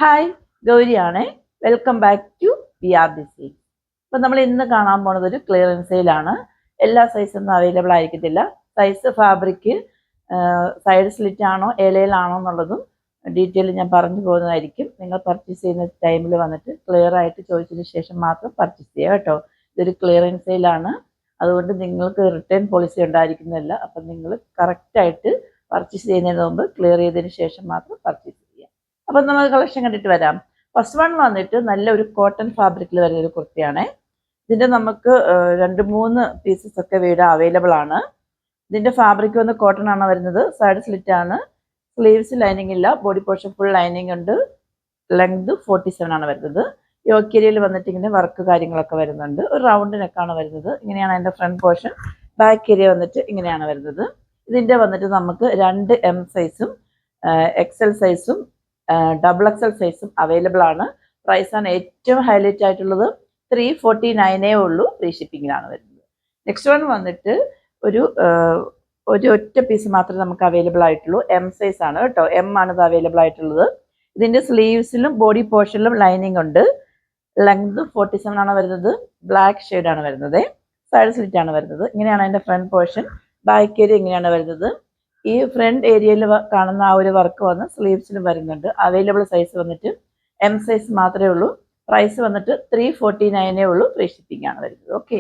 Hi, ഗൗരിയാണേ. Welcome back to BRBC. അപ്പം നമ്മൾ ഇന്ന് കാണാൻ പോണത് ഒരു ക്ലിയറൻസ് സെയിലാണ്. എല്ലാ സൈസൊന്നും അവൈലബിൾ ആയിരിക്കത്തില്ല. സൈസ്, ഫാബ്രിക്, സൈഡ് സ്ലിറ്റ് ആണോ ഇലയിലാണോ എന്നുള്ളതും ഡീറ്റെയിൽ ഞാൻ പറഞ്ഞു പോകുന്നതായിരിക്കും. നിങ്ങൾ പർച്ചേസ് ചെയ്യുന്ന ടൈമിൽ വന്നിട്ട് ക്ലിയർ ആയിട്ട് ചോദിച്ചതിന് ശേഷം മാത്രം പർച്ചേസ് ചെയ്യുക കേട്ടോ. ഇതൊരു ക്ലിയറൻസ് സെയിലാണ്, അതുകൊണ്ട് നിങ്ങൾക്ക് റിട്ടേൺ പോളിസി ഉണ്ടായിരിക്കുന്നില്ല. അപ്പം നിങ്ങൾ കറക്റ്റായിട്ട് പർച്ചേസ് ചെയ്യുന്നതിന് മുമ്പ് ക്ലിയർ ചെയ്തതിന് ശേഷം മാത്രം പർച്ചേസ് ചെയ്യുക. അപ്പം നമുക്ക് കളക്ഷൻ കണ്ടിട്ട് വരാം. ഫസ്റ്റ് വൺ വന്നിട്ട് നല്ല ഒരു കോട്ടൺ ഫാബ്രിക്കിൽ വരുന്ന ഒരു കുർത്തിയാണ്. ഇതിൻ്റെ നമുക്ക് 2-3 പീസസ് ഒക്കെ വീട് അവൈലബിൾ ആണ്. ഇതിൻ്റെ ഫാബ്രിക് വന്ന് കോട്ടൺ ആണ് വരുന്നത്. സൈഡ് സ്ലിറ്റ് ആണ്. സ്ലീവ്സ് ലൈനിങ് ഇല്ല. ബോഡി പോർഷൻ ഫുൾ ലൈനിങ് ഉണ്ട്. ലെങ്ത് 47 ആണ് വരുന്നത്. യോക്കേരിയയിൽ വന്നിട്ട് ഇങ്ങനെ വർക്ക് കാര്യങ്ങളൊക്കെ വരുന്നുണ്ട്. ഒരു റൗണ്ട് നെക്കാണ് വരുന്നത്. ഇങ്ങനെയാണ് അതിൻ്റെ ഫ്രണ്ട് പോർഷൻ. ബാക്ക് ഏരിയ വന്നിട്ട് ഇങ്ങനെയാണ് വരുന്നത്. ഇതിൻ്റെ വന്നിട്ട് നമുക്ക് 2 M സൈസും XL സൈസും XXL സൈസും അവൈലബിൾ ആണ്. പ്രൈസാണ് ഏറ്റവും ഹൈലൈറ്റ് ആയിട്ടുള്ളത്. 349 ഉള്ളൂ. ഫ്രീ ഷിപ്പിങ്ങിലാണ് വരുന്നത്. നെക്സ്റ്റ് വൺ വന്നിട്ട് ഒരു ഒറ്റ പീസ് മാത്രമേ നമുക്ക് അവൈലബിൾ ആയിട്ടുള്ളൂ. M സൈസ് ആണ് കേട്ടോ. M ആണ് ഇത് അവൈലബിൾ ആയിട്ടുള്ളത്. ഇതിൻ്റെ സ്ലീവ്സിലും ബോഡി പോർഷനിലും ലൈനിങ് ഉണ്ട്. ലെങ്ത് 47 ആണ് വരുന്നത്. ബ്ലാക്ക് ഷെയ്ഡാണ് വരുന്നത്. സൈഡ് സ്ലിറ്റ് ആണ് വരുന്നത്. ഇങ്ങനെയാണ് അതിൻ്റെ ഫ്രണ്ട് പോർഷൻ. ബാക്ക് ഏരിയ ഇങ്ങനെയാണ് വരുന്നത്. ഈ ഫ്രണ്ട് ഏരിയയിൽ കാണുന്ന ആ ഒരു വർക്ക് വന്ന് സ്ലീവ്സിലും വരുന്നുണ്ട്. അവൈലബിൾ സൈസ് വന്നിട്ട് M സൈസ് മാത്രമേ ഉള്ളൂ. പ്രൈസ് വന്നിട്ട് 349 ഉള്ളൂ. ഫ്രീ ഷിപ്പിംഗ് ആണ് വരുന്നത്. ഓക്കെ,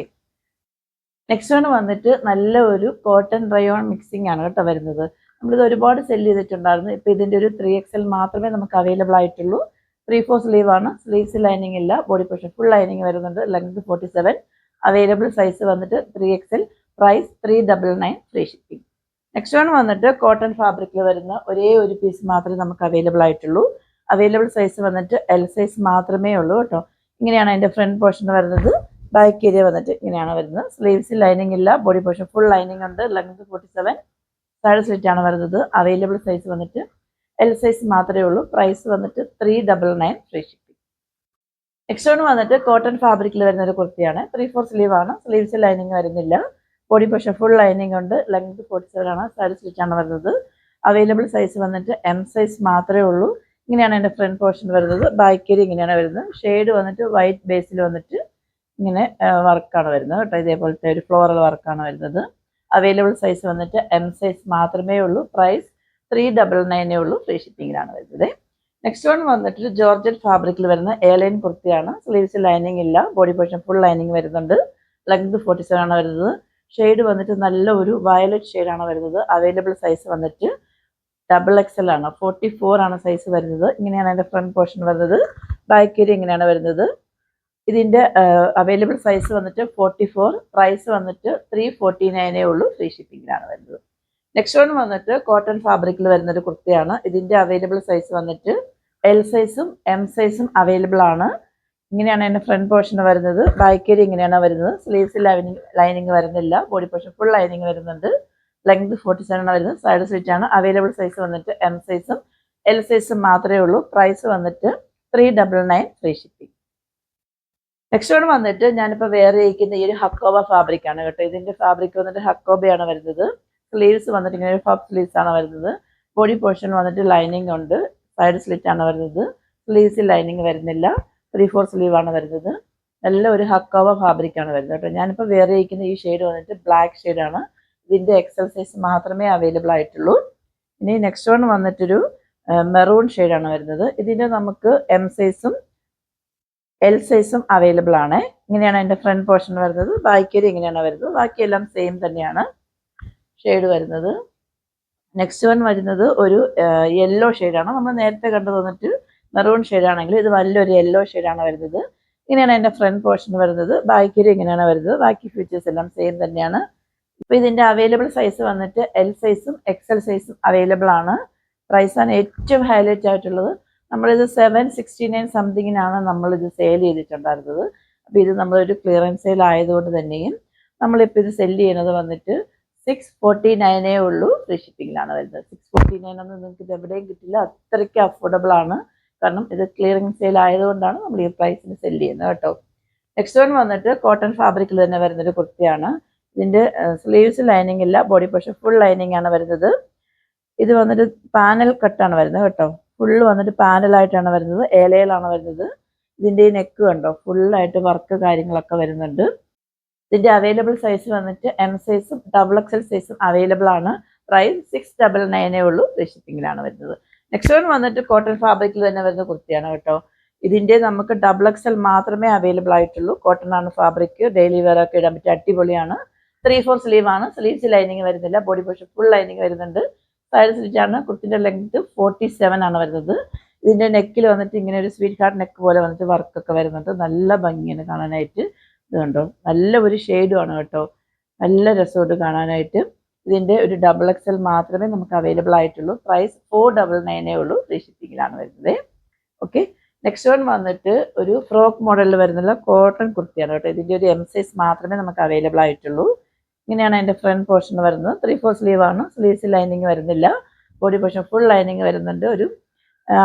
നെക്സ്റ്റ് വൺ വന്നിട്ട് നല്ല ഒരു കോട്ടൺ റയോൺ മിക്സിംഗ് ആണ് കേട്ടോ വരുന്നത്. നമ്മളിത് ഒരുപാട് സെല് ചെയ്തിട്ടുണ്ടായിരുന്നു. ഇപ്പോൾ ഇതിൻ്റെ ഒരു 3XL മാത്രമേ നമുക്ക് അവൈലബിൾ ആയിട്ടുള്ളൂ. 3/4 സ്ലീവ് ആണ്. സ്ലീവ്സ് ലൈനിങ് ഇല്ല. ബോഡി പോർഷൻ ഫുൾ ലൈനിങ് വരുന്നുണ്ട്. ലെങ്ത് 47. അവൈലബിൾ സൈസ് വന്നിട്ട് 3XL. Price 399. Free shipping. Next one വന്നിട്ട് കോട്ടൺ ഫാബ്രിക്കിൽ വരുന്ന ഒരേ ഒരു പീസ് മാത്രമേ നമുക്ക് അവൈലബിൾ ആയിട്ടുള്ളൂ. അവൈലബിൾ സൈസ് വന്നിട്ട് L സൈസ് മാത്രമേ ഉള്ളൂ കേട്ടോ. ഇങ്ങനെയാണ് അതിൻ്റെ ഫ്രണ്ട് പോർഷൻ വരുന്നത്. ബാക്ക് ഏരിയ വന്നിട്ട് ഇങ്ങനെയാണ് വരുന്നത്. സ്ലീവ്സിൽ ലൈനിങ് ഇല്ല. ബോഡി പോർഷൻ ഫുൾ ലൈനിങ് ഉണ്ട്. ലെങ്ത് 47. സൈഡ് സ്ലിറ്റ് ആണ് വരുന്നത്. അവൈലബിൾ സൈസ് വന്നിട്ട് L സൈസ് മാത്രമേ ഉള്ളൂ. പ്രൈസ് വന്നിട്ട് 399. Free shipping. നെക്സ്റ്റ് വൺ വന്നിട്ട് കോട്ടൺ ഫാബ്രിക്കിൽ വരുന്ന ഒരു കുർത്തിയാണ്. 3/4 സ്ലീവ് ആണ്. സ്ലീവ്സിൽ ലൈനിങ് വരുന്നില്ല. ബോഡി പോർഷൻ ഫുൾ ലൈനിങ് ഉണ്ട്. ലെങ്ത് 47 ആണ്. സൈഡ് സ്ലിറ്റ് ആണ് വരുന്നത്. അവൈലബിൾ സൈസ് വന്നിട്ട് M സൈസ് മാത്രമേ ഉള്ളൂ. ഇങ്ങനെയാണ് എൻ്റെ ഫ്രണ്ട് പോർഷൻ വരുന്നത്. ബാക്ക് ഏരിയ ഇങ്ങനെയാണ് വരുന്നത്. ഷെയ്ഡ് വന്നിട്ട് വൈറ്റ് ബേസിൽ വന്നിട്ട് ഇങ്ങനെ വർക്കാണ് വരുന്നത് കേട്ടോ. ഇതേപോലത്തെ ഒരു ഫ്ലോറൽ വർക്കാണ് വരുന്നത്. അവൈലബിൾ സൈസ് വന്നിട്ട് M സൈസ് മാത്രമേ ഉള്ളൂ. പ്രൈസ് 399 ഉള്ളൂ. ഫ്രീ ഷിപ്പിങ്ങിലാണ് വരുന്നത്. നെക്സ്റ്റ് വൺ വന്നിട്ട് ജോർജറ്റ് ഫാബ്രിക്കിൽ വരുന്ന എയർലൈൻ കുർത്തിയാണ്. സ്ലീവ്സ് ലൈനിങ് ഇല്ല. ബോഡി പോർഷൻ ഫുൾ ലൈനിങ് വരുന്നുണ്ട്. ലെങ്ത് 47 ആണ് വരുന്നത്. ഷെയ്ഡ് വന്നിട്ട് നല്ല ഒരു വയലറ്റ് ഷെയ്ഡാണ് വരുന്നത്. അവൈലബിൾ സൈസ് വന്നിട്ട് XXL ആണ്. 44 ആണ് സൈസ് വരുന്നത്. ഇങ്ങനെയാണ് അതിൻ്റെ ഫ്രണ്ട് പോർഷൻ വരുന്നത്. ബാക്ക് ഏരിയ ഇങ്ങനെയാണ് വരുന്നത്. ഇതിൻ്റെ അവൈലബിൾ സൈസ് വന്നിട്ട് 44. പ്രൈസ് വന്നിട്ട് 349 ഉള്ളൂ. ഫ്രീ ഷിപ്പിങ്ങിലാണ് വരുന്നത്. നെക്സ്റ്റ് വൺ വന്നിട്ട് കോട്ടൺ ഫാബ്രിക്കിൽ വരുന്നൊരു കുർത്തിയാണ്. ഇതിൻ്റെ അവൈലബിൾ സൈസ് വന്നിട്ട് L സൈസും M സൈസും അവൈലബിൾ ആണ്. ഇങ്ങനെയാണ് അതിൻ്റെ ഫ്രണ്ട് പോർഷൻ വരുന്നത്. ബാക്ക് ഏരിയ ഇങ്ങനെയാണ് വരുന്നത്. സ്ലീവ്സിൽ ലൈനിങ് വരുന്നില്ല. ബോഡി പോർഷൻ ഫുൾ ലൈനിങ് വരുന്നുണ്ട്. ലെങ്ത് 47 ആണ് വരുന്നത്. സൈഡ് സ്ലിറ്റ് ആണ്. അവൈലബിൾ സൈസ് വന്നിട്ട് M സൈസും L സൈസും മാത്രമേ ഉള്ളൂ. പ്രൈസ് വന്നിട്ട് 399. Free shipping. നെക്സ്റ്റ് വൺ വന്നിട്ട് ഞാനിപ്പോൾ വേറെ ഇരിക്കുന്ന ഈ ഒരു ഹക്കോബ ഫാബ്രിക് ആണ് കേട്ടോ. ഇതിൻ്റെ ഫാബ്രിക് വന്നിട്ട് ഹക്കോബയാണ് വരുന്നത്. സ്ലീവ്സ് വന്നിട്ട് ഇങ്ങനെ ഒരു പഫ് സ്ലീവ്സ് ആണ് വരുന്നത്. ബോഡി പോർഷൻ വന്നിട്ട് ലൈനിങ് ഉണ്ട്. സൈഡ് സ്ലിറ്റ് ആണ് വരുന്നത്. സ്ലീവ്സിൽ ലൈനിങ് വരുന്നില്ല. 3/4 സ്ലീവ് ആണ് വരുന്നത്. നല്ല ഒരു ഹക്കോബ ഫാബ്രിക് ആണ് വരുന്നത് കേട്ടോ. ഞാനിപ്പോൾ വേറെ ഇരിക്കുന്ന ഈ ഷെയ്ഡ് വന്നിട്ട് ബ്ലാക്ക് ഷെയ്ഡാണ്. ഇതിൻ്റെ XL സൈസ് മാത്രമേ അവൈലബിൾ ആയിട്ടുള്ളൂ. ഇനി നെക്സ്റ്റ് വൺ വന്നിട്ടൊരു മെറൂൺ ഷെയ്ഡാണ് വരുന്നത്. ഇതിൻ്റെ നമുക്ക് M സൈസും L സൈസും അവൈലബിൾ ആണ്. ഇങ്ങനെയാണ് അതിൻ്റെ ഫ്രണ്ട് പോർഷൻ വരുന്നത്. ബാക്ക് ഏരിയ ഇങ്ങനെയാണ് വരുന്നത്. ബാക്കിയെല്ലാം സെയിം തന്നെയാണ് ഷെയ്ഡ് വരുന്നത്. നെക്സ്റ്റ് വൺ വരുന്നത് ഒരു യെല്ലോ ഷെയ്ഡാണ്. നമ്മൾ നേരത്തെ കണ്ടു വന്നിട്ട് മെറൂൺ ഷെയ്ഡാണെങ്കിൽ ഇത് നല്ലൊരു യെല്ലോ ഷെയ്ഡാണ് വരുന്നത്. ഇങ്ങനെയാണ് അതിൻ്റെ ഫ്രണ്ട് പോർഷൻ വരുന്നത്. ബാക്ക് ഏരിയ ഇങ്ങനെയാണ് വരുന്നത്. ബാക്കി ഫീച്ചേഴ്സ് എല്ലാം സെയിം തന്നെയാണ്. ഇപ്പോൾ ഇതിൻ്റെ അവൈലബിൾ സൈസ് വന്നിട്ട് L സൈസും XL സൈസും അവൈലബിൾ ആണ്. പ്രൈസാണ് ഏറ്റവും ഹൈലൈറ്റ് ആയിട്ടുള്ളത്. നമ്മളിത് 769 സംതിങ്ങിനാണ് നമ്മളിത് സെയിൽ ചെയ്തിട്ടുണ്ടായിരുന്നത്. അപ്പോൾ ഇത് നമ്മളൊരു ക്ലിയറൻസ് സെയിൽ ആയതുകൊണ്ട് തന്നെയും നമ്മളിപ്പോൾ ഇത് സെല് ചെയ്യുന്നത് വന്നിട്ട് 649 ഉള്ളൂ. ഫ്രീ ഷിപ്പിങ്ങിലാണ് വരുന്നത്. 649 ഒന്നും നിങ്ങൾക്ക് ഇത് എവിടെയും കിട്ടില്ല. അത്രയ്ക്ക് അഫോർഡബിൾ ആണ്. കാരണം ഇത് ക്ലിയറിംഗ് സെയിൽ ആയതുകൊണ്ടാണ് നമ്മൾ ഈ പ്രൈസിന് സെല് ചെയ്യുന്നത് കേട്ടോ. നെക്സ്റ്റ് വൺ വന്നിട്ട് കോട്ടൺ ഫാബ്രിക്കിൽ തന്നെ വരുന്നൊരു കുർത്തിയാണ്. ഇതിൻ്റെ സ്ലീവ്സ് ലൈനിങ് ഇല്ല. ബോഡി പോർഷൻ ഫുൾ ലൈനിങ് ആണ് വരുന്നത്. ഇത് വന്നിട്ട് പാനൽ കട്ടാണ് വരുന്നത് കേട്ടോ. ഫുള്ള് വന്നിട്ട് പാനലായിട്ടാണ് വരുന്നത്, ഏലയിലാണ് വരുന്നത്. ഇതിൻ്റെ ഈ നെക്ക് കണ്ടോ, ഫുള്ളായിട്ട് വർക്ക് കാര്യങ്ങളൊക്കെ വരുന്നുണ്ട്. ഇതിൻ്റെ അവൈലബിൾ സൈസ് വന്നിട്ട് എം സൈസും XXL സൈസും അവൈലബിൾ ആണ്. പ്രൈസ് 699 ഉള്ളൂ, ഫ്രീ ഷിപ്പിങ്ങിലാണ് വരുന്നത്. നെക്സ്റ്റ് വൺ വന്നിട്ട് കോട്ടൺ ഫാബ്രിക്കിൽ തന്നെ വരുന്ന കുർത്തിയാണ് കേട്ടോ. ഇതിൻ്റെ നമുക്ക് XXL മാത്രമേ അവൈലബിൾ ആയിട്ടുള്ളൂ. കോട്ടൺ ആണ് ഫാബ്രിക്, ഡെയിലി വെയർ ഒക്കെ ഇടാൻ പറ്റിയ അടിപൊളിയാണ്. 3/4 സ്ലീവ് ആണ്, സ്ലീവ്സ് ലൈനിങ് വരുന്നില്ല, ബോഡി പോർഷൻ ഫുൾ ലൈനിങ് വരുന്നുണ്ട്. സൈഡ് സ്റ്റിച്ചാണ്. കുർത്തിൻ്റെ ലെങ്ത് 47 ആണ് വരുന്നത്. ഇതിൻ്റെ നെക്കിൽ വന്നിട്ട് ഇങ്ങനെ ഒരു സ്വീറ്റ് ഹാർട്ട് നെക്ക് പോലെ വന്നിട്ട് വർക്കൊക്കെ വരുന്നുണ്ട്. നല്ല ഭംഗിയാണ് കാണാനായിട്ട്. ഇത് കണ്ടോ, നല്ല ഒരു ഷെയ്ഡുമാണ് കേട്ടോ, നല്ല രസമുണ്ട് കാണാനായിട്ട്. ഇതിൻ്റെ ഒരു XXL മാത്രമേ നമുക്ക് അവൈലബിൾ ആയിട്ടുള്ളൂ. പ്രൈസ് 499 ഉള്ളൂ, ഫ്രീ ഷിപ്പിങ്ങിലാണ് വരുന്നത്. ഓക്കെ, നെക്സ്റ്റ് വൺ വന്നിട്ട് ഒരു ഫ്രോക്ക് മോഡലിൽ വരുന്നുള്ള കോട്ടൺ കുർത്തിയാണ് കേട്ടോ. ഇതിൻ്റെ ഒരു എം സൈസ് മാത്രമേ നമുക്ക് അവൈലബിൾ ആയിട്ടുള്ളൂ. ഇങ്ങനെയാണ് അതിൻ്റെ ഫ്രണ്ട് പോർഷൻ വരുന്നത്. 3/4 സ്ലീവ് ആണ്, സ്ലീവ്സ് ലൈനിങ് വരുന്നില്ല, ബോഡി പോർഷൻ ഫുൾ ലൈനിങ് വരുന്നുണ്ട്. ഒരു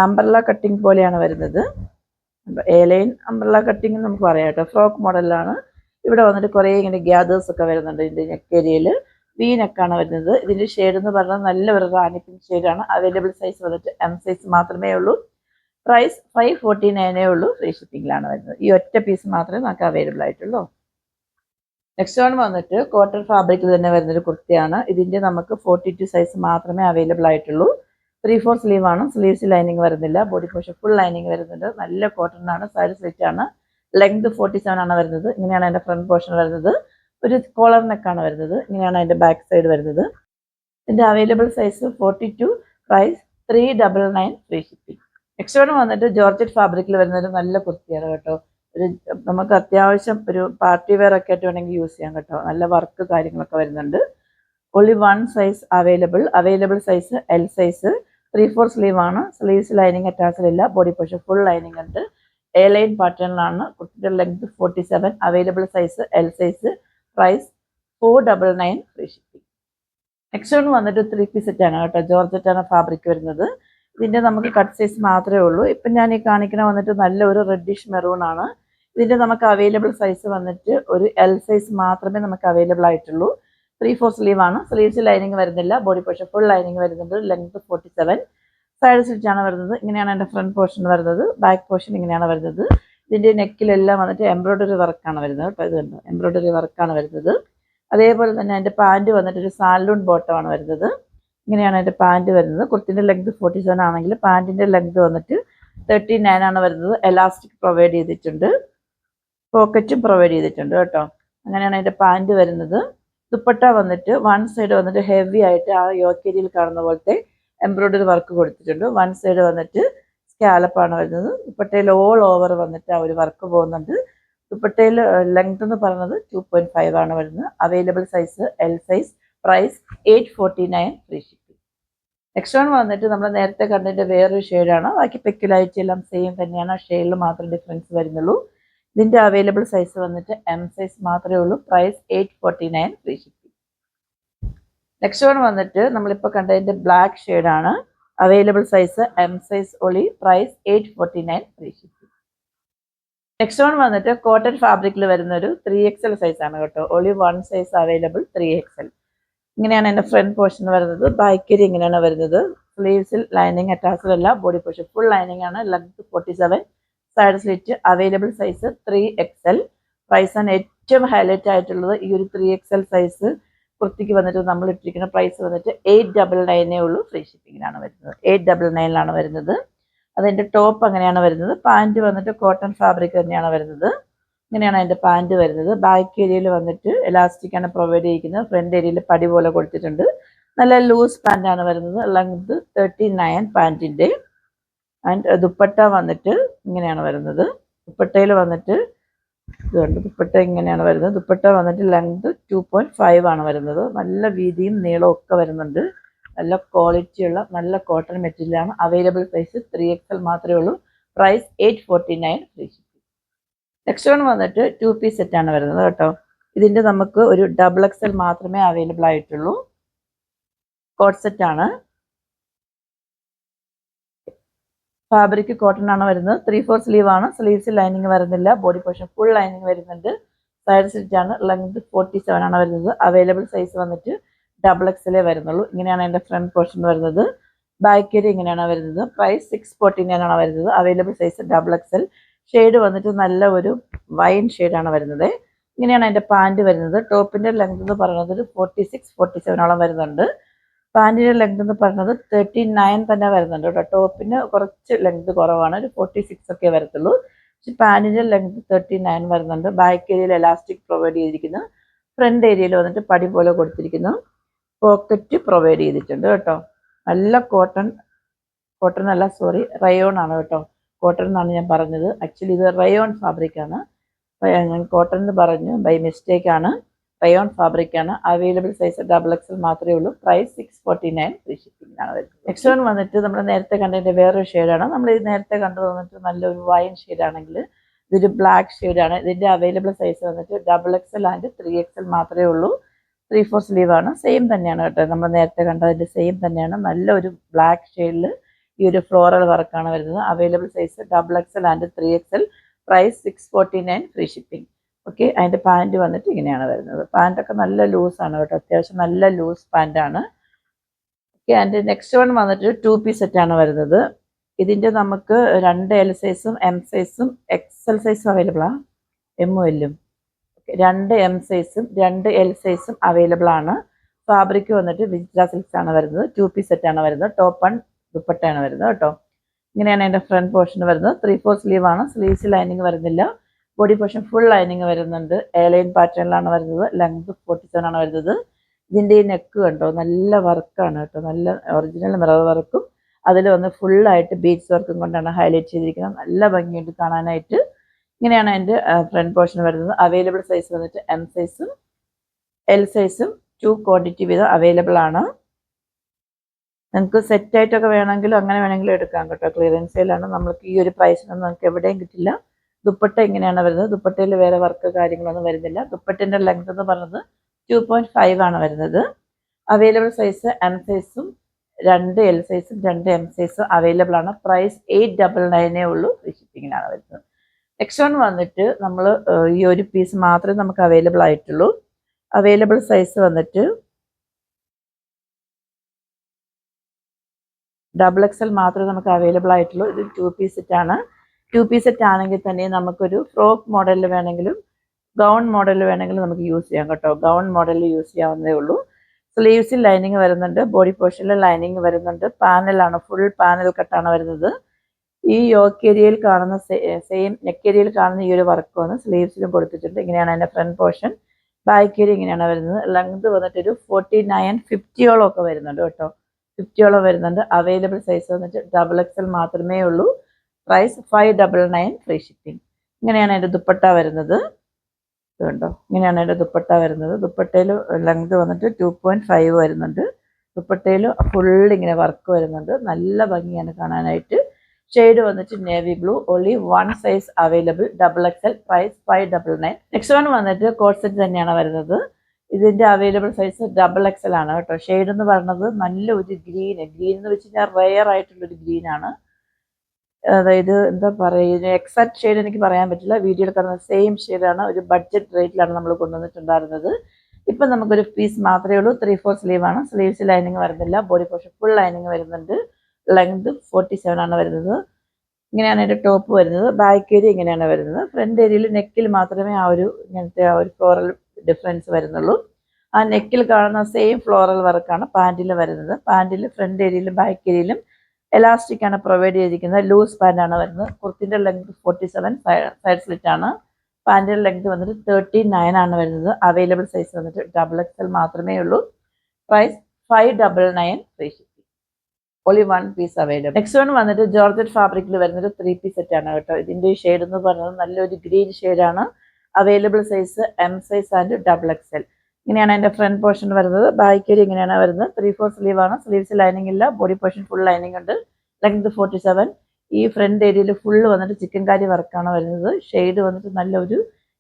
അംബ്രല്ല കട്ടിങ് പോലെയാണ് വരുന്നത്. എലൈൻ അംബ്രല്ല കട്ടിങ് നമുക്ക് പറയാം കേട്ടോ. ഫ്രോക്ക് മോഡലാണ്. ഇവിടെ വന്നിട്ട് കുറേ ഇങ്ങനെ ഗ്യാദേഴ്സ് ഒക്കെ വരുന്നുണ്ട്. ഇതിൻ്റെ നെക്ക് ഏരിയയിൽ വി നെക്കാണ് വരുന്നത്. ഇതിൻ്റെ ഷെയ്ഡ് എന്ന് പറഞ്ഞാൽ നല്ല ഒരു റാണി പിങ്ക് ഷെയ്ഡാണ്. അവൈലബിൾ സൈസ് വന്നിട്ട് എം സൈസ് മാത്രമേ ഉള്ളൂ. പ്രൈസ് 549 ഉള്ളൂ, ഫ്രീ ഷിപ്പിങ്ങിലാണ് വരുന്നത്. ഈ ഒറ്റ പീസ് മാത്രമേ നമുക്ക് അവൈലബിൾ ആയിട്ടുള്ളൂ. നെക്സ്റ്റ് വൺ വന്നിട്ട് കോട്ടൺ ഫാബ്രിക്കിൽ തന്നെ വരുന്നൊരു കുർത്തിയാണ്. ഇതിൻ്റെ നമുക്ക് 42 സൈസ് മാത്രമേ അവൈലബിൾ ആയിട്ടുള്ളൂ. 3/4 സ്ലീവ് ആണ്, സ്ലീവ്സ് ലൈനിങ് വരുന്നില്ല, ബോഡി പോർഷൻ ഫുൾ ലൈനിങ് വരുന്നുണ്ട്. നല്ല കോട്ടൺ ആണ്, സൈഡ് സ്ലിറ്റ് ആണ്, ലെങ്ത് 47 ആണ് വരുന്നത്. ഇങ്ങനെയാണ് അതിൻ്റെ ഫ്രണ്ട് പോർഷൻ വരുന്നത്. ഒരു കോളർ നെക്കാണ് വരുന്നത്. ഇങ്ങനെയാണ് അതിൻ്റെ ബാക്ക് സൈഡ് വരുന്നത്. ഇതിൻ്റെ available size 42, price 399, free shipping. Next one വന്നിട്ട് ജോർജറ്റ് ഫാബ്രിക്കിൽ വരുന്ന ഒരു നല്ല കുർത്തിയാണ് കേട്ടോ. ഒരു നമുക്ക് അത്യാവശ്യം ഒരു പാർട്ടി വെയർ ഒക്കെ ആയിട്ട് വേണമെങ്കിൽ യൂസ് ചെയ്യാം കേട്ടോ. നല്ല വർക്ക് കാര്യങ്ങളൊക്കെ വരുന്നുണ്ട്. Only 1 size available size L size. 3/4 sleeve ആണ്, സ്ലീവ്സ് ലൈനിങ് അറ്റാച്ച്ഡ് ഇല്ല, ബോഡി പോർഷൻ ഫുൾ ലൈനിങ് ഉണ്ട്. എ ലൈൻ പാറ്റേണിലാണ്. കുർത്തിയുടെ length 47, available size L size. Price 499, free shipping. Next one വന്നിട്ട് 3 പീസ് സെറ്റ് ആണ് കേട്ടോ. ജോർജറ്റ് ആണ് ഫാബ്രിക് വരുന്നത്. ഇതിൻ്റെ നമുക്ക് കട്ട് സൈസ് മാത്രമേ ഉള്ളൂ. ഇപ്പം ഞാൻ ഈ കാണിക്കുന്ന വന്നിട്ട് നല്ല ഒരു റെഡിഷ് മെറൂൺ ആണ്. ഇതിൻ്റെ നമുക്ക് അവൈലബിൾ സൈസ് വന്നിട്ട് ഒരു എൽ സൈസ് മാത്രമേ നമുക്ക് അവൈലബിൾ ആയിട്ടുള്ളൂ. 3/4 സ്ലീവ് ആണ്, സ്ലീവ്സ് ലൈനിങ് വരുന്നില്ല, ബോഡി പോർഷൻ ഫുൾ ലൈനിങ് വരുന്നുണ്ട്. ലെങ്ത് 47, സൈഡ് സ്റ്റിച്ച് ആണ് വരുന്നത്. ഇങ്ങനെയാണ് എൻ്റെ ഫ്രണ്ട് പോർഷൻ വരുന്നത്. ബാക്ക് പോർഷൻ ഇങ്ങനെയാണ് വരുന്നത്. ഇതിൻ്റെ നെക്കിലെല്ലാം വന്നിട്ട് എംബ്രോയ്ഡറി വർക്കാണ് വരുന്നത് കേട്ടോ. ഇത് കണ്ടോ, എംബ്രോയ്ഡറി വർക്കാണ് വരുന്നത്. അതേപോലെ തന്നെ എൻ്റെ പാൻറ് വന്നിട്ട് ഒരു സാലൂൺ ബോട്ടമാണ് വരുന്നത്. ഇങ്ങനെയാണ് എൻ്റെ പാൻറ് വരുന്നത്. കുർത്തിൻ്റെ ലെങ്ത് 47 ആണെങ്കിൽ പാൻറ്റിൻ്റെ ലെങ്ത് വന്നിട്ട് 39 ആണ് വരുന്നത്. എലാസ്റ്റിക് പ്രൊവൈഡ് ചെയ്തിട്ടുണ്ട്, പോക്കറ്റും പ്രൊവൈഡ് ചെയ്തിട്ടുണ്ട് കേട്ടോ. അങ്ങനെയാണ് അതിൻ്റെ പാൻറ് വരുന്നത്. ദുപ്പട്ട വന്നിട്ട് വൺ സൈഡ് വന്നിട്ട് ഹെവി ആയിട്ട് ആ യോക്കേരിയിൽ കാണുന്ന പോലത്തെ എംബ്രോയ്ഡറി വർക്ക് കൊടുത്തിട്ടുണ്ട്. വൺ സൈഡ് വന്നിട്ട് സ്കാലപ്പാണ് വരുന്നത്. ദുപ്പട്ടയിൽ ഓൾ ഓവർ വന്നിട്ട് ആ ഒരു വർക്ക് പോകുന്നുണ്ട്. ദുപ്പട്ടയിൽ ലെങ്ത് എന്ന് പറയുന്നത് 2.5 ആണ് വരുന്നത്. Available size L size. Price 849, free shipping. Next one വന്നിട്ട് നമ്മൾ നേരത്തെ കണ്ടതിൻ്റെ വേറൊരു ഷെയ്ഡാണ്. ബാക്കി പെക്യുലാരിറ്റി എല്ലാം സെയിം തന്നെയാണ്, ഷെയ്ഡിൽ മാത്രം ഡിഫറൻസ് വരുന്നുള്ളൂ. ഇതിൻ്റെ അവൈലബിൾ സൈസ് വന്നിട്ട് എം സൈസ് മാത്രമേ ഉള്ളൂ. Price 849, free shipping. Next one വന്നിട്ട് നമ്മളിപ്പോൾ കണ്ടതിൻ്റെ ബ്ലാക്ക് ഷെയ്ഡാണ്. Available size M size only. Price 849, free shipping. Next one വന്നിട്ട് കോട്ടൺ ഫാബ്രിക്കിൽ വരുന്ന ഒരു 3XL സൈസാണ് കേട്ടോ. ഒളി 1 സൈസ് അവൈലബിൾ, 3XL. ഇങ്ങനെയാണ് എൻ്റെ ഫ്രണ്ട് പോർഷൻ വരുന്നത്. ബാക്കിൽ ഇങ്ങനെയാണ് വരുന്നത്. സ്ലീവ്സിൽ ലൈനിങ് അറ്റാച്ച്ഡ് അല്ല, ബോഡി പോർഷൻ ഫുൾ ലൈനിങ് ആണ്. Length 47, side slit. Available size 3XL. Price ആണ് ഏറ്റവും ഹൈലൈറ്റ് ആയിട്ടുള്ളത്. ഈ ഒരു 3XL സൈസ് കുർത്തിക്ക് വന്നിട്ട് നമ്മൾ ഇട്ടിരിക്കുന്ന പ്രൈസ് വന്നിട്ട് 899 ഉള്ളൂ, ഫ്രീ ഷിപ്പിങ്ങിനാണ് വരുന്നത്. 899 വരുന്നത്. അതിൻ്റെ ടോപ്പ് അങ്ങനെയാണ് വരുന്നത്. പാൻറ് വന്നിട്ട് കോട്ടൺ ഫാബ്രിക് തന്നെയാണ് വരുന്നത്. ഇങ്ങനെയാണ് അതിൻ്റെ പാൻറ് വരുന്നത്. ബാക്ക് ഏരിയയിൽ വന്നിട്ട് എലാസ്റ്റിക് ആണ് പ്രൊവൈഡ് ചെയ്തിരിക്കുന്നത്. ഫ്രണ്ട് ഏരിയയിൽ പടി പോലെ കൊടുത്തിട്ടുണ്ട്. നല്ല ലൂസ് പാൻറ്റാണ് വരുന്നത്. ലെങ്ത് 39 പാൻറ്റിൻ്റെ. ആൻഡ് ദുപ്പട്ട വന്നിട്ട് ഇങ്ങനെയാണ് വരുന്നത്. ദുപ്പട്ടയിൽ വന്നിട്ട് ഇതുണ്ട്, ദുപ്പട്ട ഇങ്ങനെയാണ് വരുന്നത്. ദുപ്പട്ട വന്നിട്ട് ലെങ്ത് 2.5 ആണ് വരുന്നത്. നല്ല വീതിയും നീളവും ഒക്കെ വരുന്നുണ്ട്. നല്ല ക്വാളിറ്റിയുള്ള നല്ല കോട്ടൺ മെറ്റീരിയലാണ്. അവൈലബിൾ സൈസ് 3XL മാത്രമേ ഉള്ളൂ. Price 849, free shipping. Next one വന്നിട്ട് 2 പീസ് സെറ്റാണ് വരുന്നത് കേട്ടോ. ഇതിൻ്റെ നമുക്ക് ഒരു XXL മാത്രമേ അവൈലബിൾ ആയിട്ടുള്ളൂ. കോട്ട് സെറ്റാണ്. ഫാബ്രിക് കോട്ടൺ ആണ് വരുന്നത്. 3/4 സ്ലീവ് ആണ്, സ്ലീവ്സ് ലൈനിങ് വരുന്നില്ല, ബോഡി പോർഷൻ ഫുൾ ലൈനിങ് വരുന്നുണ്ട്. സൈഡ് സ്റ്റിച്ച് ആണ്. ലെങ്ത് 47 ആണ് വരുന്നത്. അവൈലബിൾ സൈസ് വന്നിട്ട് XXL വരുന്നുള്ളൂ. ഇങ്ങനെയാണ് എൻ്റെ ഫ്രണ്ട് പോർഷൻ വരുന്നത്. ബാക്ക് ഏരിയ ഇങ്ങനെയാണ് വരുന്നത്. പ്രൈസ് 649 ആണ് വരുന്നത്. Available size XXL. ഷെയ്ഡ് വന്നിട്ട് നല്ല ഒരു വൈൻ ഷെയ്ഡാണ് വരുന്നത്. ഇങ്ങനെയാണ് അതിൻ്റെ പാൻറ് വരുന്നത്. ടോപ്പിൻ്റെ ലെങ്ത് എന്ന് പറയുന്നത് ഒരു 46-47 വരുന്നുണ്ട്. പാൻറ്റിൻ്റെ ലെങ്ത് എന്ന് പറയുന്നത് 39 തന്നെ വരുന്നുണ്ട് കേട്ടോ. ടോപ്പിന് കുറച്ച് ലെങ്ത് കുറവാണ്, ഒരു 46 ഒക്കെ വരത്തുള്ളൂ. പക്ഷെ പാൻറ്റിൻ്റെ ലെങ്ത് 39 വരുന്നുണ്ട്. ബാക്ക് ഏരിയയിൽ എലാസ്റ്റിക് പ്രൊവൈഡ് ചെയ്തിരിക്കുന്നു. ഫ്രണ്ട് ഏരിയയിൽ വന്നിട്ട് പടി പോലെ കൊടുത്തിരിക്കുന്നു. പോക്കറ്റ് പ്രൊവൈഡ് ചെയ്തിട്ടുണ്ട് കേട്ടോ. നല്ല കോട്ടൺ അല്ല, സോറി, റയോൺ ആണ് കേട്ടോ. കോട്ടൺ എന്നാണ് ഞാൻ പറഞ്ഞത്. ആക്ച്വലി ഇത് റയോൺ ഫാബ്രിക് ആണ്. ഞാൻ കോട്ടൺ എന്ന് പറഞ്ഞു, ബൈ മിസ്റ്റേക്ക് ആണ്. റയോൺ ഫാബ്രിക് ആണ്. അവൈലബിൾ സൈസ് XXL മാത്രമേ ഉള്ളൂ. പ്രൈസ് 649, ഫ്രീ ഷിപ്പിംഗിനാണ് വരുന്നത്. നെക്സ്റ്റ് വൺ വന്നിട്ട് നമ്മൾ നേരത്തെ കണ്ടതിൻ്റെ വേറൊരു ഷെയ്ഡാണ്. നമ്മൾ ഇത് നേരത്തെ കണ്ടത് വന്നിട്ട് നല്ലൊരു വൈൻ ഷെയ്ഡാണെങ്കിൽ ഇതൊരു ബ്ലാക്ക് ഷെയ്ഡാണ്. ഇതിൻ്റെ അവൈലബിൾ സൈസ് വന്നിട്ട് XXL ആൻഡ് 3XL മാത്രമേ ഉള്ളൂ. 3/4 സ്ലീവ് ആണ്. സെയിം തന്നെയാണ് കേട്ടോ, നമ്മൾ നേരത്തെ കണ്ടതിൻ്റെ സെയിം തന്നെയാണ്. നല്ലൊരു ബ്ലാക്ക് ഷെയ്ഡിൽ ഈ ഒരു ഫ്ലോറൽ വർക്കാണ് വരുന്നത്. Available size XXL and 3XL. Price 649, free shipping. Okay, അതിൻ്റെ പാൻറ് വന്നിട്ട് ഇങ്ങനെയാണ് വരുന്നത്. പാൻറ്റൊക്കെ നല്ല ലൂസാണ് കേട്ടോ, അത്യാവശ്യം നല്ല ലൂസ് പാൻറ്റാണ്. ഓക്കെ, അതിൻ്റെ നെക്സ്റ്റ് വൺ വന്നിട്ട് 2 പീസ് സെറ്റാണ് വരുന്നത്. ഇതിൻ്റെ നമുക്ക് 2 L സൈസും M സൈസും XL സൈസും അവൈലബിൾ ആണ്. എമ്മും എല്ലും 2 M സൈസും 2 L സൈസും അവൈലബിൾ ആണ്. ഫാബ്രിക് വന്നിട്ട് വിജിറ്റ സിൽക്സ് ആണ് വരുന്നത്. 2 പീസ് സെറ്റാണ് വരുന്നത്. ടോപ്പ് ആൻഡ് ദുപ്പട്ടയാണ് വരുന്നത് കേട്ടോ. ഇങ്ങനെയാണ് അതിൻ്റെ ഫ്രണ്ട് പോർഷൻ വരുന്നത്. 3/4 സ്ലീവ് ആണ്. സ്ലീവ്സ് ലൈനിങ് വരുന്നില്ല. ബോഡി പോർഷൻ ഫുൾ ലൈനിങ് വരുന്നുണ്ട്. എയർലൈൻ പാറ്റേണിലാണ് വരുന്നത്. ലെങ്ത് 47 ആണ് വരുന്നത്. ഇതിൻ്റെ ഈ നെക്ക് കണ്ടോ, നല്ല വർക്കാണ് കേട്ടോ, നല്ല ഒറിജിനൽ മിറർ വർക്കും അതിൽ വന്ന് ഫുള്ളായിട്ട് ബീഡ്സ് വർക്കും കൊണ്ടാണ് ഹൈലൈറ്റ് ചെയ്തിരിക്കുന്നത്. നല്ല ഭംഗിയുണ്ട് കാണാനായിട്ട്. ഇങ്ങനെയാണ് അതിൻ്റെ ഫ്രണ്ട് പോർഷൻ വരുന്നത്. അവൈലബിൾ സൈസ് വന്നിട്ട് M സൈസും L സൈസും 2 ക്വാണ്ടിറ്റി വീതം അവൈലബിൾ ആണ്. നിങ്ങൾക്ക് സെറ്റായിട്ടൊക്കെ വേണമെങ്കിലും അങ്ങനെ വേണമെങ്കിലും എടുക്കാം കേട്ടോ. ക്ലിയറൻസ് സെയിലാണ്. നമ്മൾക്ക് ഈ ഒരു പ്രൈസിനൊന്നും നമുക്ക് എവിടെയും കിട്ടില്ല. ദുപ്പട്ട ഇങ്ങനെയാണ് വരുന്നത്. ദുപ്പട്ടയിൽ വേറെ വർക്ക് കാര്യങ്ങളൊന്നും വരുന്നില്ല. ദുപ്പട്ടൻ്റെ ലെങ്ത് എന്ന് പറയുന്നത് 2.5 ആണ് വരുന്നത്. അവൈലബിൾ സൈസ് M സൈസും 2 L സൈസും 2 M സൈസും അവൈലബിൾ ആണ്. പ്രൈസ് 899 ഉള്ളൂ. ഫ്രീ ഷിപ്പിങ്ങിനാണ് വരുന്നത്. നെക്സ്റ്റ് വൺ വന്നിട്ട് നമ്മൾ ഈ ഒരു പീസ് മാത്രമേ നമുക്ക് അവൈലബിൾ ആയിട്ടുള്ളൂ. അവൈലബിൾ സൈസ് വന്നിട്ട് XXL മാത്രമേ നമുക്ക് അവൈലബിൾ ആയിട്ടുള്ളൂ. ഇത് 2 പീസ് സെറ്റാണ്. 2 പീസ് സെറ്റ് ആണെങ്കിൽ തന്നെ നമുക്കൊരു ഫ്രോക്ക് മോഡലിൽ വേണമെങ്കിലും ഗൗൺ മോഡലിൽ വേണമെങ്കിലും നമുക്ക് യൂസ് ചെയ്യാം കേട്ടോ. ഗൗൺ മോഡലിൽ യൂസ് ചെയ്യാവുന്നതേ ഉള്ളൂ. സ്ലീവ്സിൽ ലൈനിങ് വരുന്നുണ്ട്. ബോഡി പോർഷനിൽ ലൈനിങ് വരുന്നുണ്ട്. പാനലാണ്, ഫുൾ പാനൽ കട്ടാണ് വരുന്നത്. ഈ യോക്ക് ഏരിയയിൽ കാണുന്ന സെയിം നെക്ക് ഏരിയയിൽ കാണുന്ന ഈ ഒരു വർക്ക് വന്ന് സ്ലീവ്സിലും കൊടുത്തിട്ടുണ്ട്. ഇങ്ങനെയാണ് അതിൻ്റെ ഫ്രണ്ട് പോർഷൻ. ബാക്ക് ഏരിയ ഇങ്ങനെയാണ് വരുന്നത്. ലെങ്ത് വന്നിട്ടൊരു 49-50 ഒക്കെ വരുന്നുണ്ട് കേട്ടോ. 50 വരുന്നുണ്ട്. അവൈലബിൾ സൈസ് വന്നിട്ട് XXL മാത്രമേ ഉള്ളൂ. Price 599, free shipping. ഇങ്ങനെയാണ് അതിൻ്റെ ദുപ്പട്ട വരുന്നത്. ഇതുണ്ടോ, ഇങ്ങനെയാണ് അതിൻ്റെ ദുപ്പട്ട വരുന്നത്. ദുപ്പട്ടയിൽ ലെങ്ത് വന്നിട്ട് 2.5 വരുന്നുണ്ട്. ദുപ്പട്ടയിൽ ഫുൾ ഇങ്ങനെ വർക്ക് വരുന്നുണ്ട്. നല്ല ഭംഗിയാണ് കാണാനായിട്ട്. ഷെയ്ഡ് വന്നിട്ട് navy blue. Only 1 size available. XXL. Price 599. Next one വന്നിട്ട് കോട്ട് സെറ്റ് തന്നെയാണ് വരുന്നത്. ഇതിൻ്റെ അവൈലബിൾ സൈസ് XXL ആണ് കേട്ടോ. ഷെയ്ഡ് എന്ന് പറയുന്നത് നല്ലൊരു ഗ്രീൻ എന്ന് വെച്ച് കഴിഞ്ഞാൽ റെയർ ആയിട്ടുള്ളൊരു ഗ്രീനാണ്. അതായത് എന്താ പറയുക, എക്സാക്ട് ഷെയ്ഡ് എനിക്ക് പറയാൻ പറ്റില്ല. വീഡിയോയിൽ കാണുന്ന സെയിം ഷെയ്ഡാണ്. ഒരു ബഡ്ജറ്റ് റേറ്റിലാണ് നമ്മൾ കൊണ്ടുവന്നിട്ടുണ്ടായിരുന്നത്. ഇപ്പം നമുക്കൊരു പീസ് മാത്രമേ ഉള്ളൂ. 3/4 സ്ലീവാണ്. സ്ലീവ്സ് ലൈനിങ് വരുന്നില്ല. ബോഡി പോർഷൻ ഫുൾ ലൈനിങ് വരുന്നുണ്ട്. ലെങ്ത് 47 ആണ് വരുന്നത്. ഇങ്ങനെയാണ് അതിൻ്റെ ടോപ്പ് വരുന്നത്. ബാക്ക് ഏരിയ ഇങ്ങനെയാണ് വരുന്നത്. ഫ്രണ്ട് ഏരിയയിൽ നെക്കിൽ മാത്രമേ ഇങ്ങനത്തെ ആ ഒരു ഫ്ലോറൽ ഡിഫറൻസ് വരുന്നുള്ളൂ. ആ നെക്കിൽ കാണുന്ന സെയിം ഫ്ലോറൽ വർക്കാണ് പാൻറ്റിൽ വരുന്നത്. പാൻറ്റിൽ ഫ്രണ്ട് ഏരിയയിലും ബാക്ക് ഏരിയയിലും എലാസ്റ്റിക് ആണ് പ്രൊവൈഡ് ചെയ്തിരിക്കുന്നത്. ലൂസ് പാൻറ്റാണ് വരുന്നത്. കുർത്തിൻ്റെ ലെങ്ത് 47, സൈഡ് സ്ലിറ്റ് ആണ്. പാൻറ്റിൻ്റെ ലെങ്ത് വന്നിട്ട് 39 ആണ് വരുന്നത്. അവൈലബിൾ സൈസ് വന്നിട്ട് XXL മാത്രമേ ഉള്ളൂ. Price 599, free shipping. Only 1 piece available. Next one വന്നിട്ട് ജോർജറ്റ് ഫാബ്രിക്കിൽ വരുന്നൊരു 3 പീസ് സെറ്റാണ് കേട്ടോ. ഇതിൻ്റെ ഷെയ്ഡ് എന്ന് പറയുന്നത് നല്ലൊരു ഗ്രീൻ ഷെയ്ഡാണ്. Available size M size and XXL. ഇങ്ങനെയാണ് അതിൻ്റെ ഫ്രണ്ട് പോർഷൻ വരുന്നത്. ബാക്ക് ഏരിയ ഇങ്ങനെയാണ് വരുന്നത്. 3/4 സ്ലീവ് ആണ്. സ്ലീവ്സ് ലൈനിങ് ഇല്ല. ബോഡി പോർഷൻ ഫുൾ ലൈനിങ് ഉണ്ട്. ലെങ്ത് 47. ഈ ഫ്രണ്ട് ഏരിയയിൽ ഫുള്ള് വന്നിട്ട് ചിക്കൻ കാരി വർക്കാണ് വരുന്നത്. ഷെയ്ഡ് വന്നിട്ട് നല്ലൊരു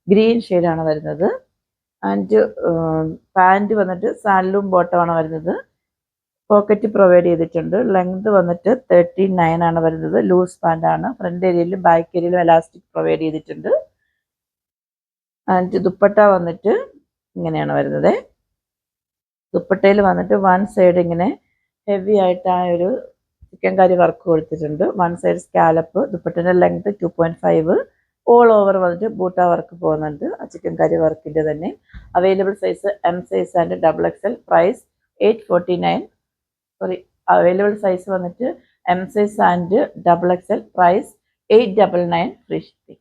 ഗ്രീൻ ഷെയ്ഡാണ് വരുന്നത്. ആൻഡ് പാൻറ് വന്നിട്ട് സാൻഡ്ലൂം ബോട്ടമാണ് വരുന്നത്. പോക്കറ്റ് പ്രൊവൈഡ് ചെയ്തിട്ടുണ്ട്. ലെങ്ത് വന്നിട്ട് 39 ആണ് വരുന്നത്. ലൂസ് പാൻറ്റാണ്. ഫ്രണ്ട് ഏരിയയിലും ബാക്ക് ഏരിയയിലും എലാസ്റ്റിക് പ്രൊവൈഡ് ചെയ്തിട്ടുണ്ട്. ആൻഡ് ദുപ്പട്ട വന്നിട്ട് ഇങ്ങനെയാണ് വരുന്നത്. ദുപ്പട്ടയിൽ വന്നിട്ട് 1 സൈഡ് ഇങ്ങനെ ഹെവി ആയിട്ട് ആ ഒരു ചിക്കൻ കറി വർക്ക് കൊടുത്തിട്ടുണ്ട്. വൺ സൈഡ് സ്കാലപ്പ്, ദുപ്പട്ടിൻ്റെ ലെങ്ത് 2.5, ഓൾ ഓവർ വന്നിട്ട് ബൂട്ട വർക്ക് പോകുന്നുണ്ട്. ആ ചിക്കൻ കറി വർക്കിൻ്റെ തന്നെ. Available size M size and XXL, price 849. Sorry, available size വന്നിട്ട് M size and XXL, price 899, free shipping.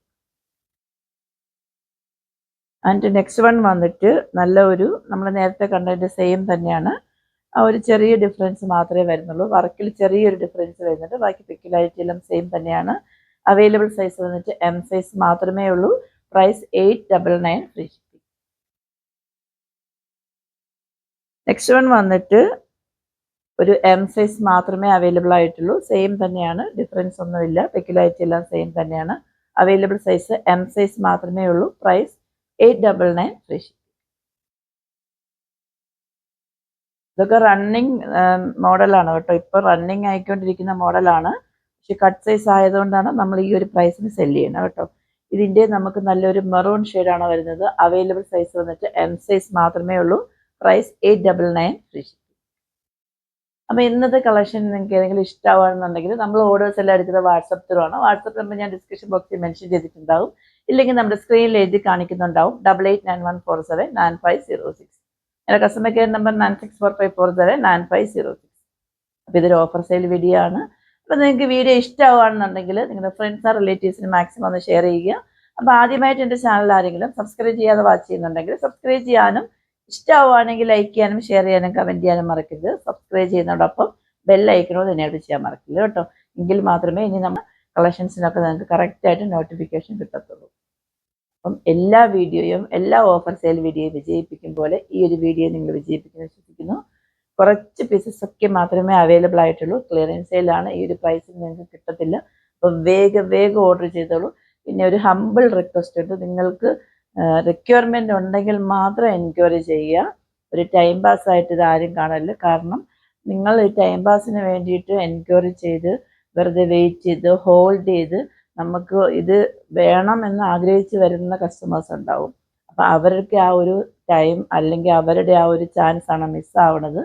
And next one വന്നിട്ട് നല്ല ഒരു നമ്മൾ നേരത്തെ കണ്ടതിൻ്റെ സെയിം തന്നെയാണ്. ആ ഒരു ചെറിയ ഡിഫറൻസ് മാത്രമേ വരുന്നുള്ളൂ. വർക്കിൽ ചെറിയൊരു ഡിഫറൻസ് വരുന്നുണ്ട്. ബാക്കി പെക്യുലാരിറ്റി എല്ലാം സെയിം തന്നെയാണ്. അവൈലബിൾ സൈസ് വന്നിട്ട് എം സൈസ് മാത്രമേ ഉള്ളൂ. Price 899, free shipping. Next one വന്നിട്ട് ഒരു എം സൈസ് മാത്രമേ അവൈലബിൾ ആയിട്ടുള്ളൂ. സെയിം തന്നെയാണ്, ഡിഫറൻസ് ഒന്നുമില്ല. പെക്യുലാരിറ്റി എല്ലാം സെയിം തന്നെയാണ്. അവൈലബിൾ സൈസ് എം സൈസ് മാത്രമേ ഉള്ളൂ. Price 899, free shipping. ഇതൊക്കെ റണ്ണിങ് മോഡലാണ് കേട്ടോ. ഇപ്പോൾ റണ്ണിങ് ആയിക്കൊണ്ടിരിക്കുന്ന മോഡലാണ്. പക്ഷെ കട്ട് സൈസ് ആയതുകൊണ്ടാണ് നമ്മൾ ഈ ഒരു പ്രൈസിന് സെല് ചെയ്യുന്നത് കേട്ടോ. ഇതിൻ്റെ നമുക്ക് നല്ലൊരു മെറൂൺ ഷെയ്ഡാണ് വരുന്നത്. അവൈലബിൾ സൈസ് വന്നിട്ട് എം സൈസ് മാത്രമേ ഉള്ളൂ. Price 899, free shipping. അപ്പോൾ ഇന്നത്തെ കളക്ഷൻ നിങ്ങൾക്ക് ഏതെങ്കിലും ഇഷ്ടമാണെന്നുണ്ടെങ്കിൽ നമ്മൾ ഓർഡേഴ്സ് എല്ലാം എടുക്കുന്നത് വാട്സപ്പ് ത്രൂ ആണ്. വാട്സപ്പ് നമ്പർ ഞാൻ ഡിസ്ക്രിപ്ഷൻ ബോക്സിൽ മെൻഷൻ ചെയ്തിട്ടുണ്ടാവും. ഇല്ലെങ്കിൽ നമ്മുടെ സ്ക്രീനിൽ എഴുതി കാണിക്കുന്നുണ്ടാവും. 8891479506. എൻ്റെ കസ്റ്റമർ കെയർ നമ്പർ 9645479506. അപ്പോൾ ഇതൊരു ഓഫർ സെയിൽ വീഡിയോ ആണ്. അപ്പോൾ നിങ്ങൾക്ക് വീഡിയോ ഇഷ്ടമാണെന്നുണ്ടെങ്കിൽ നിങ്ങളുടെ ഫ്രണ്ട്സ് ആൻഡ് റിലേറ്റീവ്സിന് മാക്സിമം ഒന്ന് ഷെയർ ചെയ്യുക. അപ്പോൾ ആദ്യമായിട്ട് എൻ്റെ ചാനൽ ആരെങ്കിലും സബ്സ്ക്രൈബ് ചെയ്യാതെ വാച്ച് ചെയ്യുന്നുണ്ടെങ്കിൽ സബ്സ്ക്രൈബ് ചെയ്യാനും, ഇഷ്ടമാവുകയാണെങ്കിൽ ലൈക്ക് ചെയ്യാനും ഷെയർ ചെയ്യാനും കമൻറ്റ് ചെയ്യാനും മറക്കരുത്. സബ്സ്ക്രൈബ് ചെയ്യുന്നതോടൊപ്പം ബെൽ ഐക്കണോട് എനേബിൾ ചെയ്യാൻ മറക്കില്ല കേട്ടോ. എങ്കിൽ മാത്രമേ ഇനി നമ്മൾ കളക്ഷൻസിനൊക്കെ നിങ്ങൾക്ക് കറക്റ്റായിട്ട് നോട്ടിഫിക്കേഷൻ കിട്ടത്തുള്ളൂ. അപ്പം എല്ലാ വീഡിയോയും, എല്ലാ ഓഫർ സെയിൽ വീഡിയോയും വിജയിപ്പിക്കും പോലെ ഈ ഒരു വീഡിയോ നിങ്ങൾ വിജയിപ്പിക്കുമെന്ന് വിശ്വസിക്കുന്നു. കുറച്ച് പീസസ് ഒക്കെ മാത്രമേ അവൈലബിൾ ആയിട്ടുള്ളൂ. ക്ലിയറൻസ് സെയിലാണ്. ഈ ഒരു പ്രൈസിൽ നിങ്ങൾക്ക് കിട്ടത്തില്ല. അപ്പം വേഗം ഓർഡർ ചെയ്തോളൂ. പിന്നെ ഒരു ഹമ്പിൾ റിക്വസ്റ്റ് ഉണ്ട്, നിങ്ങൾക്ക് റിക്വയർമെൻ്റ് ഉണ്ടെങ്കിൽ മാത്രം എൻക്വയറി ചെയ്യുക. ഒരു ടൈം പാസ് ആയിട്ട് ഇത് ആരും കാണല്ല. കാരണം നിങ്ങൾ ഈ ടൈം പാസിന് വേണ്ടിയിട്ട് എൻക്വയറി ചെയ്ത് വെറുതെ വെയിറ്റ് ചെയ്ത് ഹോൾഡ് ചെയ്ത് നമുക്ക് ഇത് വേണമെന്ന് ആഗ്രഹിച്ച് വരുന്ന കസ്റ്റമേഴ്സ് ഉണ്ടാവും. അപ്പോൾ അവർക്ക് ആ ഒരു ടൈം അല്ലെങ്കിൽ അവരുടെ ആ ഒരു ചാൻസ് ആണ് മിസ്സാവണത്.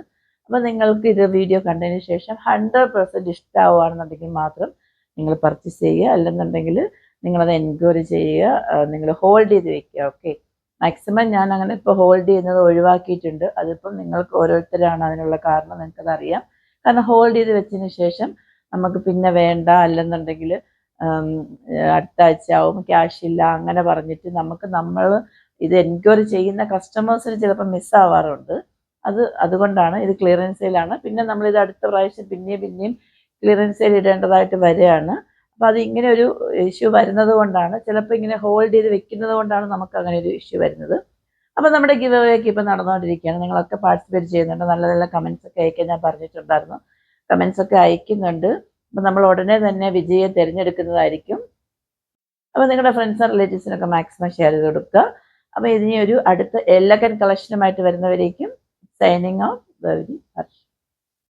അപ്പോൾ നിങ്ങൾക്ക് ഇത് വീഡിയോ കണ്ടതിന് ശേഷം 100% ഇഷ്ടമാവുകയാണെന്നുണ്ടെങ്കിൽ മാത്രം നിങ്ങൾ പർച്ചേസ് ചെയ്യുക. അല്ലെന്നുണ്ടെങ്കിൽ നിങ്ങളത് എൻക്വയറി ചെയ്യുക. നിങ്ങൾ ഹോൾഡ് ചെയ്ത് വെക്കുക. ഓക്കെ, മാക്സിമം ഞാൻ അങ്ങനെ ഇപ്പോൾ ഹോൾഡ് ചെയ്യുന്നത് ഒഴിവാക്കിയിട്ടുണ്ട്. അതിപ്പം നിങ്ങൾക്ക് ഓരോരുത്തരാണ് അതിനുള്ള കാരണം, നിങ്ങൾക്കതറിയാം. കാരണം ഹോൾഡ് ചെയ്ത് വെച്ചതിന് ശേഷം നമുക്ക് പിന്നെ വേണ്ട, അല്ലെന്നുണ്ടെങ്കിൽ അടുത്ത ആഴ്ച ആവും, ക്യാഷ് ഇല്ല, അങ്ങനെ പറഞ്ഞിട്ട് നമ്മൾ ഇത് എൻക്വയറി ചെയ്യുന്ന കസ്റ്റമേഴ്സിന് ചിലപ്പോൾ മിസ്സാവാറുണ്ട്. അതുകൊണ്ടാണ് ഇത് ക്ലിയറൻസ് സെയിലാണ്. പിന്നെ നമ്മളിത് അടുത്ത പ്രാവശ്യം പിന്നെയും ക്ലിയറൻസ് സെയിൽ ഇടേണ്ടതായിട്ട് വരികയാണ്. അപ്പോൾ അത് ഇങ്ങനെ ഒരു ഇഷ്യൂ വരുന്നത് കൊണ്ടാണ്, ചിലപ്പോൾ ഇങ്ങനെ ഹോൾഡ് ചെയ്ത് വെക്കുന്നത് കൊണ്ടാണ് നമുക്ക് അങ്ങനെ ഒരു ഇഷ്യൂ വരുന്നത്. അപ്പോൾ നമ്മുടെ ഗിവ് അവേക്ക് ഇപ്പോൾ നടന്നുകൊണ്ടിരിക്കുകയാണ്. നിങ്ങളൊക്കെ പാർട്ടിസിപ്പേറ്റ് ചെയ്യുന്നുണ്ട്. നല്ല നല്ല കമൻസ് ഒക്കെ അയക്കാൻ ഞാൻ പറഞ്ഞിട്ടുണ്ടായിരുന്നു. കമൻസ് ഒക്കെ അയക്കുന്നുണ്ട്. അപ്പോൾ നമ്മൾ ഉടനെ തന്നെ വിജയെ തിരഞ്ഞെടുക്കുന്നതായിരിക്കും. അപ്പോൾ നിങ്ങളുടെ ഫ്രണ്ട്സ് ആൻഡ് റിലേറ്റീവ്സിനൊക്കെ മാക്സിമം ഷെയർ ചെയ്ത് കൊടുക്കുക. അപ്പോൾ ഇതിനെ ഒരു അടുത്ത എലഗൻ കളക്ഷനുമായിട്ട് വരുന്നവരേക്കും സൈനിങ് ഓഫ്.